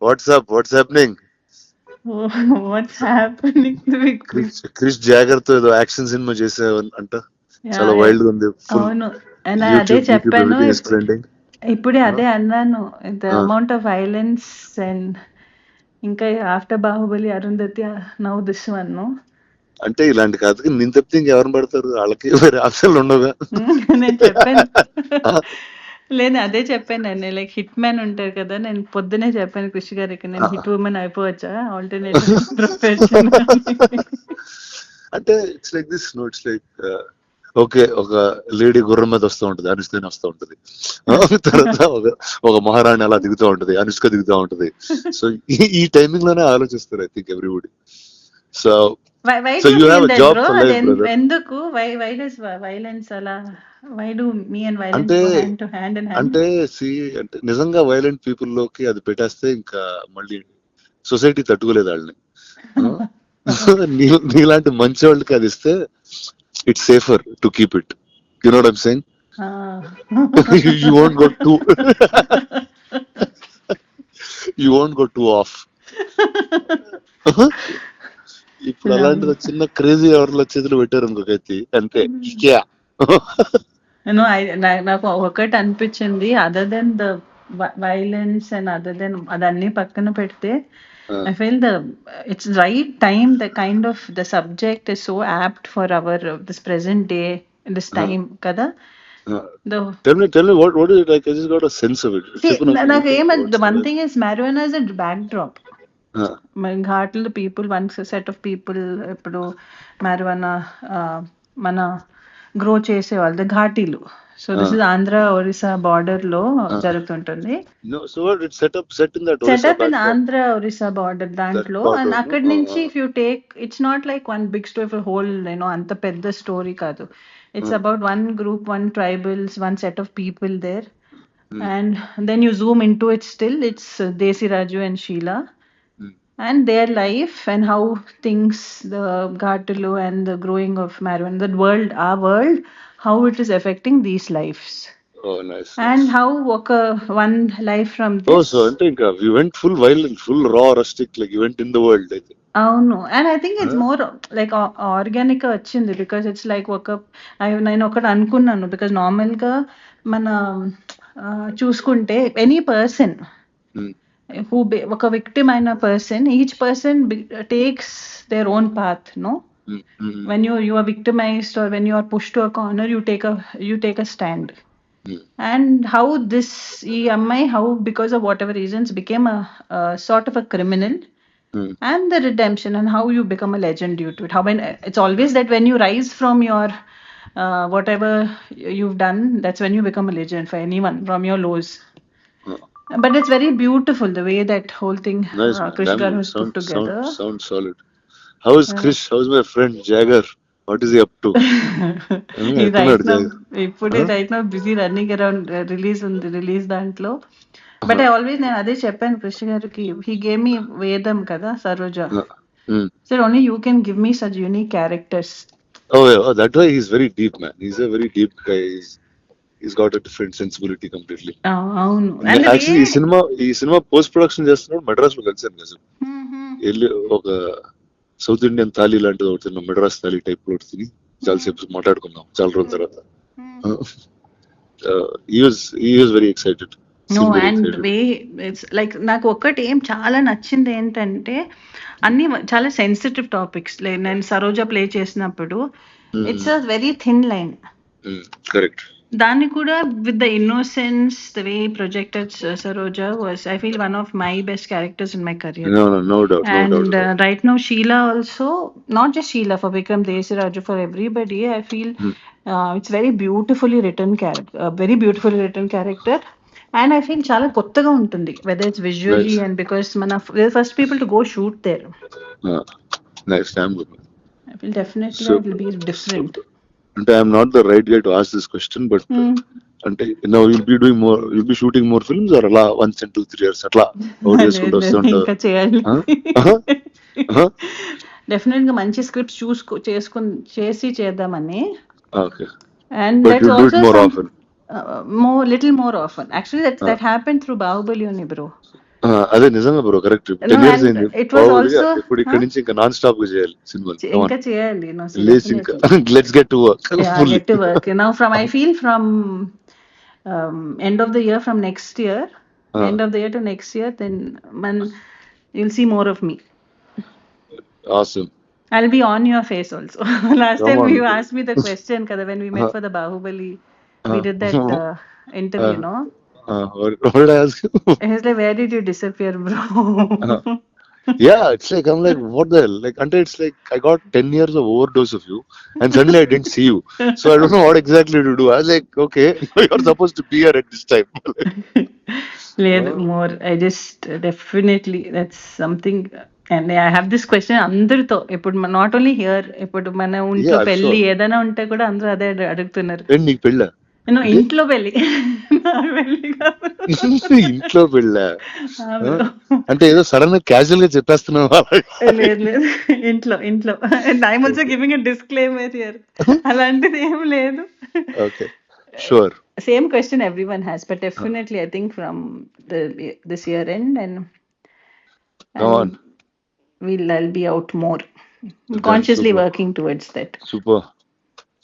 Watts happening? What's happening with Krish Jagar తో ఏదో action cinema చేసావు అంట, చాలా వైల్డ్ గా ఉంది. ఫుల్ అవును. And అదే యూట్యూబ్ చెప్పాను. Everything is trending. ఇప్పుడే అదే అన్నాను. The amount of violence and ఇంకా after Baahubali Arundhati now this one. అంటే ఇలాంటి కథకి నేను తప్పితే ఇంకెవరిని పడతారు? వాళ్ళకి వేరే ఆప్షన్లు ఉండవుగా. నేను చెప్పాను. లేదు అదే చెప్పాను నేను, లైక్ హిట్ మ్యాన్ ఉంటారు కదా, నేను పొద్దునే చెప్పాను కృషి గారికి, నేను హిట్ ఉమెన్ అయిపోవచ్చా ఆల్టర్నేటివ్ ప్రొఫెషన్. అంటే it's like this no, it's like okay, ఒక లేడీ గుర్రం మీద వస్తూ ఉంటది, అనుష్క వస్తూ ఉంటది. తర్వాత ఒక మహారాణి అలా దిగుతూ ఉంటది, అనుష్క దిగుతూ ఉంటది. సో ఈ టైమింగ్ లోనే ఆలోచిస్తారు I think everybody. So Why so do you you have feel a that, job bro? For life, brother. ఎందుకు why does violence అలా, why do me and violence అంటే go hand to hand in hand? అంటే అంటే నిజంగా violent people లోకి అది పెట్టేస్తే ఇంకా మళ్ళీ సొసైటీ తట్టుకోలేదు వాళ్ళని. నీలాంటి మంచి వాళ్ళకి అది ఇస్తే it's safer to keep it. You know what I'm saying? You won't go two you won't go two of. ఇప్పుడు అలాంటిది చిన్న క్రేజీ ఎవరిలో చేతులు పెట్టారు ఇంకొకటి అంతే. నాకు ఒకటి అనిపించింది, other than the violence and other than అదన్నీ పక్కన పెడితే, I feel it's right time, the kind of the subject is so apt for our this present day, this time kada. Tell me what is it like? I just got a sense of it. See, the one thing is marijuana is a backdrop. ఘాట్లు people, one set of people ఇప్పుడు marijuana మన grow చేసేవాళ్ళు ఘాటీలు. So this is Andhra Orissa border లో జరుగుతుంటుంది. Setup in Andhra Orissa border దాంట్లో. And అక్కడి నుంచి if you take, it's not like one big story for whole, అంత పెద్ద స్టోరీ కాదు. It's about one group, one tribals, one set of people there. And then you zoom into it, still it's Desi Raju and Sheila and their life and how things, the Ghatalu and the growing of marijuana, that world, our world, how it is affecting these lives. Oh, nice. And how one life from this. Oh, so I think we went full violent, full raw, rustic, like you went in the world, I think. అవును. And I think it's more like organic వచ్చింది, because it's like నేను ఒకటి అనుకున్నాను, because నార్మల్గా మన చూసుకుంటే any person who ఒక victim అయిన person, each person takes their own path, no. when you are victimized or when you are pushed to a corner, you take a stand. And how this ఈ అమ్మాయి, how because of whatever reasons became a sort of a criminal. And the redemption and how you become a legend due to it. How when it's always that when you rise from your whatever you've done, that's when you become a legend for anyone from your lows. But it's very beautiful the way that whole thing Krish Garu has put together. Sounds solid. How is Krish? How is my friend Jagger? What is he up to? He's right now busy running around release దాంట్లో. But I always, నేను అదే చెప్పాను కృష్ణ గారికి, he gave me వేదం కదా, Saroja. Sir only you can give me such unique characters. Oh, that way he's very deep, man. He's a very deep guy. He's got a different sensibility completely. అవును. Actually ఈ cinema post production చేస్తున్నాడు మద్రాస్ లో కలిసాను కదా. వెళ్ళి ఒక south Indian thali లాంటిది ఒకటి తిన్నాం, మెడ్రాస్ థాలీ టైప్ లో తిని చాలాసేపు మాట్లాడుకున్నాం చాలా రోజుల తర్వాత. he was very excited. No, and way it's like నాకు ఒక్కటి ఏం చాలా నచ్చింది ఏంటంటే, అన్ని చాలా సెన్సిటివ్ టాపిక్స్. నేను సరోజ ప్లే చేసినప్పుడు it's a very thin line. Correct. దాన్ని కూడా with the innocence, the way projected Saroja was, I feel one of my best characters in my career. No doubt. And right now Sheila also, not just Sheila, for Vikram, Desi Raju, for everybody, I feel it's very beautifully written character. And I feel చాలా కొత్తగా ఉంటుంది, whether it's visually and because we're the first people to go shoot there. Nice. I feel definitely it will be different. And I'm not the right guy to ask this question, but అంటే now you'll be shooting more films or అలా once in 2-3 years అట్లా చేసుకుంటూ వస్తుంటారు? ఇంకా చేయాలి. Definite గా మంచి scripts చేసి చేద్దామని. Okay. And But that's you do it also more often. little more often. Actually that happened through Bahubali only, bro. అదే నిజంగా bro, correct. No, 10 years and అయింది it was ప్రాబబ్లీ. also, ఇప్పుడు ఇక్కడి నుంచి ఇంకా నాన్ స్టాప్ గా చేయాలి సినిమాలు. ఇంకా చేయాలి, no, so లేచి ఇంకా definitely. Let's get to work Yeah, full. get to work. Now I feel from end of the year, from next year, end of the year to next year, then you'll see more of me. Awesome. I'll be on your face also. Last Come time on. you asked me the question, kada, when we met for the Bahubali, we did that interview, no? What did I ask you? He's like, where did you disappear, bro? Yeah, it's like I'm like, what the hell? Like, until it's like I got 10 years of overdose of you, and suddenly I didn't see you. So I don't know what exactly to do. I was like, okay, you're supposed to be here at this time. లేదు, more. I just definitely, that's something. And I have this question అందరితో, ఇప్పుడు not only here, ఇప్పుడు మన ఇంట్లో Yeah, I'm పెళ్లి sure. ఏదైనా ఉంటే కూడా అందరూ అదే అడుగుతున్నారు. ఏంటి నీకు పెళ్ళా? నేను ఇంట్లో పెళ్లి, నా పెళ్లి కాదు. ఇంట్లో పెళ్ళా? ఆ bro. అంటే ఏదో సడన్ గా క్యాజువల్ గా చెప్పేస్తున్నావు. లేదు లేదు, ఇంట్లో ఇంట్లో. I'm also giving a disclaimer here. అలాంటిది ఏం లేదు. Okay, sure. Same question everyone has, but definitely I think from this year end, and Come on. I'll be out more. I'm consciously super. working towards that. Super.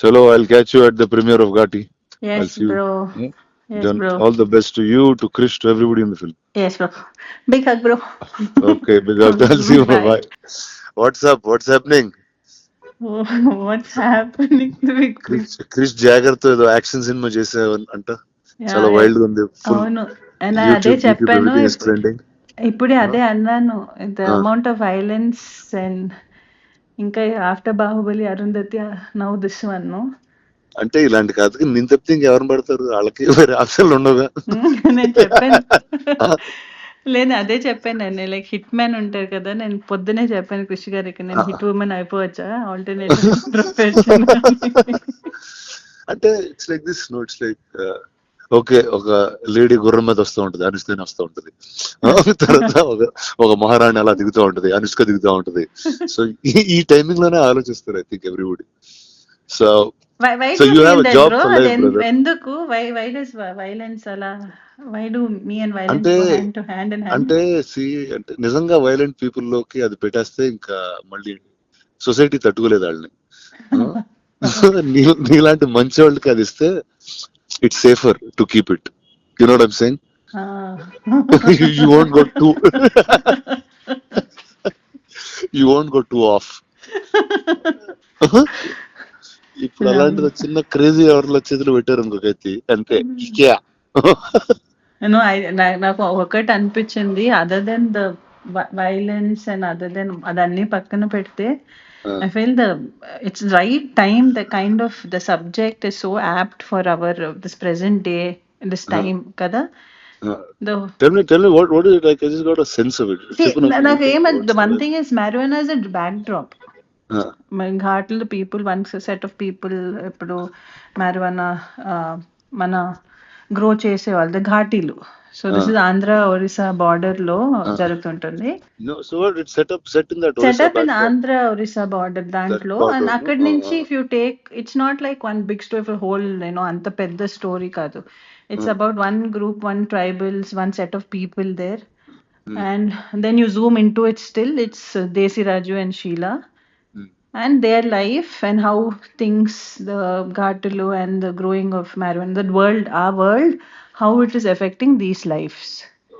Chalo, I'll catch you at the premiere of Ghati. I'll Yes, see you. bro. Yes, Then bro. all the best to you, to Krish, to everybody in the film. Yes, bro. Big hug, bro. Okay, big hug. I'll see you. Bye. Bye. What's up? What's happening? Oh, what's happening to me? Krish Jagar తో ఏదో action cinema చేసావు అంట. చాలా wild గా ఉంది. అవును, and అదే చెప్పాను. ట్రెండింగ్. ఇప్పుడే అదే అన్నాను, the amount of violence and ఇంకా after Baahubali, Arundhati, now this one. అంటే ఇలాంటి కాదు, నేను తప్పితే ఇంకెవరిని పడతారు, వాళ్ళకి వేరే ఆప్షన్లు ఉండవుగా. నేను చెప్పాను, లేదు అదే చెప్పాను నేను, లైక్ హిట్ మ్యాన్ ఉంటారు కదా, నేను పొద్దునే చెప్పాను కృషి గారికి, నేను హిట్ ఉమెన్ అయిపోవచ్చా ఆల్టర్నేటివ్ ప్రొఫెషన్. అంటే it's like this, no, it's like okay, ఒక లేడీ గుర్రం మీద వస్తూ ఉంటది, అనుష్కని వస్తూ ఉంటది. తర్వాత ఒక మహారాణి అలా దిగుతూ ఉంటది, అనుష్క దిగుతూ ఉంటది. సో ఈ టైమింగ్ లోనే ఆలోచిస్తారు I think everybody. So Why So do you you have feel a that, job bro? for life, brother. ఎందుకు why does violence అలా, why do me and violence అంటే go hand to hand in hand? అంటే అంటే నిజంగా violent people లోకి అది పెట్టేస్తే ఇంకా మళ్ళీ సొసైటీ తట్టుకోలేదు వాళ్ళని. నీలాంటి మంచి వాళ్ళకి అది ఇస్తే it's safer to keep it. You know what I'm saying? You won't go too you won't go too off. ఇప్పుడు అలాంటిది చిన్న క్రేజీ ఎవరిలో చేతులు పెట్టారు ఇంకొకైతే అంతే. నాకు ఒకటి అనిపించింది, other than the violence and other than అదన్నీ పక్కన పెడితే, I feel it's right time, the kind of the subject is so apt for our this present day, this time kada. Tell me what is it like? I just got a sense of it. నాకు the one thing is marijuana is a backdrop. ఘాట్లు people, one set of people ఇప్పుడు marijuana మన grow చేసే వాళ్ళు ఘాటీలు. So this is Andhra Orissa border లో జరుగుతుంటుంది. Setup in Andhra Orissa border దాంట్లో. అండ్ అక్కడి నుంచి if you take, it's not like one big story for whole, అంత పెద్ద స్టోరీ కాదు. It's about one group, one tribals, one set of people there. And then you zoom into it, still it's Desi Raju and Sheila and their life, and how things, the Ghatalu and the growing of marijuana, the world, our world, how it is affecting these lives.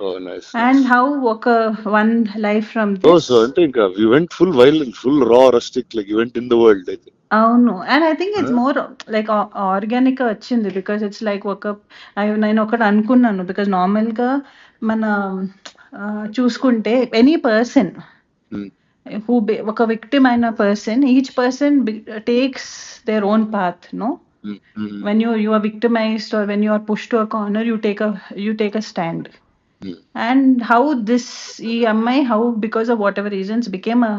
Oh, nice. And how one life from this. Oh, so I think you went full violent, full raw, rustic, like you went in the world, I think. అవును, and I think it's more like organic గా వచ్చింది, because it's like నేను ఒకటి అనుకున్నాను, because normal గా మన చూసుకుంటే any person who ఒక విక్టిమ్ అయిన person, each person takes their own path, no. when you are victimized or when you are pushed to a corner, you take a stand. And how this ఈ అమ్మాయి, how because of whatever reasons became a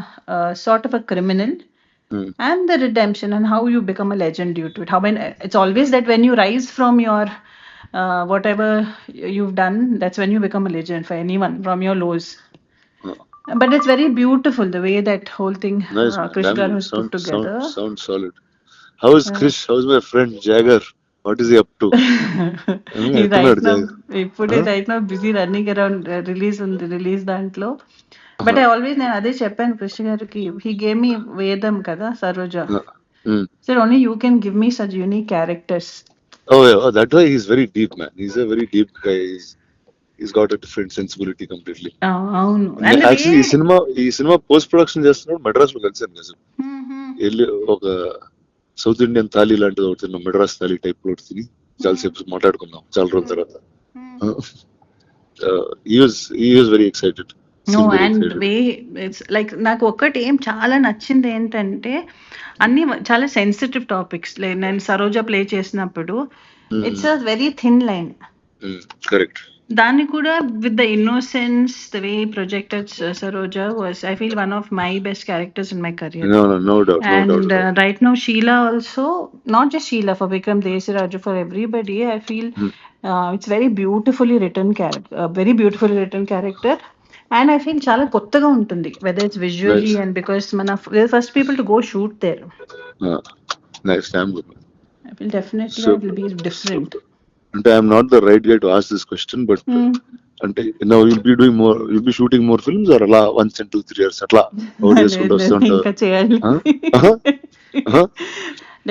sort of a criminal, and the redemption, and how you become a legend due to it. How when it's always that when you rise from your whatever you've done, that's when you become a legend for anyone, from your lows. But it's very beautiful the way that whole thing Nice, Krish Garu has put together. Sounds solid. How is Krish? How's my friend Jagger? What is up to? Right now ఇప్పుడే Huh? Right now busy running around release దాంట్లో. But I always నేను అదే చెప్పాను కృష్ణ గారికి, he gave me వేదం కదా Saroja, sir only you can give me such unique characters. Oh, yeah. Oh, that way he's very deep, man. He's a very deep guy. He's got a different sensibility completely. అవును. And actually ఈ cinema post production చేస్తున్నాడు మెడ్రాస్ లో కలిసాను నిజం. వెళ్ళి ఒక south Indian thali లాంటిది ఒకటి తిన్నాం, మెడ్రాస్ థాలీ టైప్ లో ఒకటి తిని చాలాసేపు మాట్లాడుకున్నాం చాలా రోజుల తర్వాత. he was very excited. No Seemed very and excited. Way it's like నాకు ఒక్కటి ఏం చాలా నచ్చింది ఏంటంటే అన్ని చాలా సెన్సిటివ్ టాపిక్స్. నేను సరోజ ప్లే చేసినప్పుడు it's a very thin line, Correct. దాన్ని కూడా with the innocence the way projected Saroja was I feel one of my best characters in my career. No doubt. And right now Sheila also, not just Sheila, for Vikram Desiraju, for everybody I feel it's very beautifully written character, and I feel చాలా కొత్తగా ఉంటుంది, whether it's visually Nice. and because we're the first people to go shoot there. Nice. Damn good, man. I feel definitely So- it will be different. అంటే I'm not the right guy to ask this question, but అంటే now will be shooting more films or అలా once in 2-3 years అట్లా out చేసుకుంటూ వస్తూ ఇంకా ఉంటారు? చేయాలి. Uh-huh.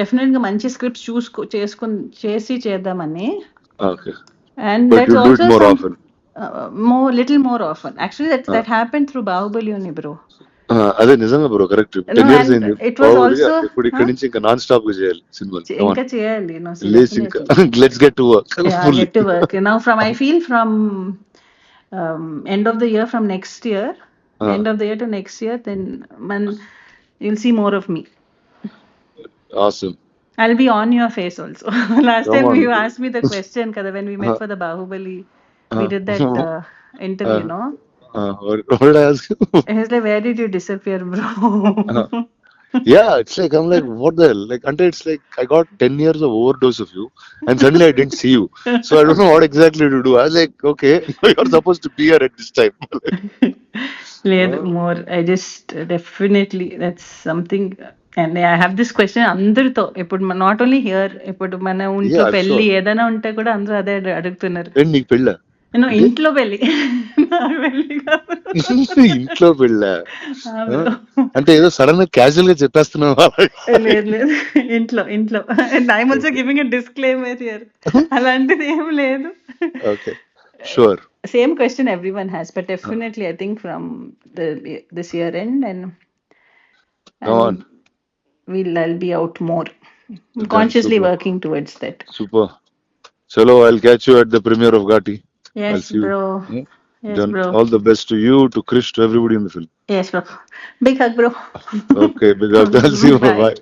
Definite గా మంచి స్క్రిప్ట్స్ చేసి చేద్దామని. Okay. And But that's you'll do it also more some, often. little more often. Actually, that happened through Bahubali only, bro. అదే నిజంగా bro, correct. No, 10 years and అయింది. it was also, ఇప్పుడు ఇక్కడ నుంచి ఇంకా నాన్ స్టాప్ గా చేయాలి సినిమాలు. ఇంకా చేయాలి. No, so లేచి ఇంకా definitely. Let's get to work. Yeah, get to work. Now I feel from end of the year, from next year, end of the year to next year, then you'll see more of me. Awesome. I'll be on your face also. Last Come time on. you asked me the question, kada, when we met for the Bahubali, we did that interview, no? What did I ask you? He was like, where did you disappear, bro? Yeah, it's like I'm like, what the hell? Like, until it's like I got 10 years of overdose of you, and suddenly I didn't see you. So I don't know what exactly to do. I was like, okay, you're supposed to be here at this time. లేదు, more. I just definitely, that's something. And I have this question అందరితో, ఇప్పుడు not only here, ఇప్పుడు మన ఇంట్లో Yeah, పెళ్లి sure. ఏదైనా ఉంటే కూడా అందరూ అదే అడుగుతున్నారు. ఏంటి నీకు పెళ్ళా? నేను ఇంట్లో పెళ్లి, నాకు పెళ్లి కాదు. ఇంట్లో పెళ్ళా? ఆ bro. అంటే ఏదో సడన్ గా క్యాజువల్ గా చెప్పేస్తున్నావా? లేదు ఇంట్లో and I'm also giving a disclaimer here. అలాంటిది ఏం లేదు. Okay, sure. Same question everyone has, but definitely I think from this year end, and Come on. I'll be out more. Consciously super. working towards that. Super. Chalo, I'll catch you at the premiere of Ghati. I'll Yes, see you. bro. Hmm? Yes, Done. bro. All the best to you, to Krish, to everybody in the film. Yes, bro. Big hug, bro. Okay, big up. I'll see you. Bye. Bye.